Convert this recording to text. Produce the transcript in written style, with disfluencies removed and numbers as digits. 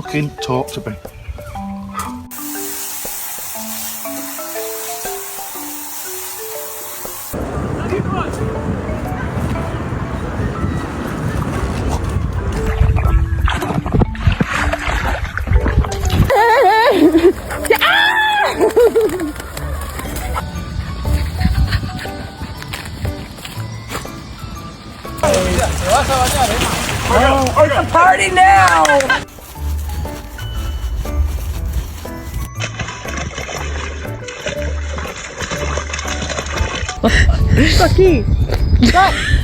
fucking talk to me. Oh, it's a party now! Aqui! Stop!